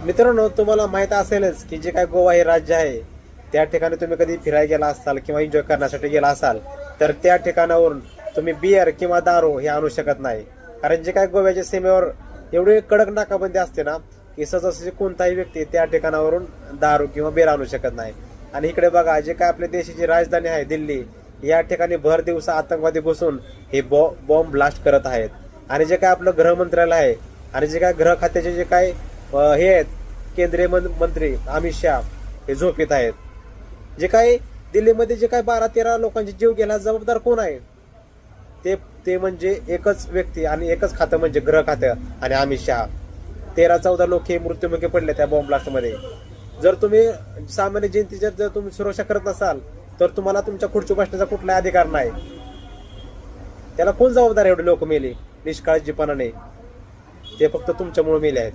मित्रांनो, तुम्हाला माहित असेलच की जे काय गोवा हे राज्य आहे त्या ठिकाणी तुम्ही कधी फिरायला गेला असाल किंवा एन्जॉय करण्यासाठी गेला असाल तर त्या ठिकाणावरून तुम्ही बियर किंवा दारू हे आणू शकत नाही. कारण जे काय गोव्याच्या सीमेवर एवढी कडक नाकाबंदी असते ना की सहजासहजी कोणताही व्यक्ती त्या ठिकाणावरून दारू किंवा बियर आणू शकत नाही. आणि इकडे बघा, जे काय आपल्या देशाची राजधानी आहे दिल्ली, या ठिकाणी भर दिवसा आतंकवादी घुसून हे बॉम्ब ब्लास्ट करत आहेत. आणि जे काय आपलं गृह मंत्रालय आहे आणि जे काय गृह खात्याचे जे काय हे आहेत केंद्रीय मंत्री अमित शहा हे झोपेत आहेत. जे काही दिल्लीमध्ये जे काही 12-13 लोकांचे जीव गेला जबाबदार कोण आहे? ते म्हणजे एकच व्यक्ती आणि एकच खातं म्हणजे गृह खातं आणि अमित शहा. 13-14 लोक हे मृत्युमुखी पडले त्या बॉम्ब ब्लास्टमध्ये. जर तुम्ही सामान्य जनतेची जर तुम्ही सुरक्षा करत नसाल तर तुम्हाला तुमच्या खुर्ची बसण्याचा कुठलाही अधिकार नाही. त्याला कोण जबाबदार? एवढे लोक मेले निष्काळजीपणाने, ते फक्त तुमच्यामुळे मेले आहेत.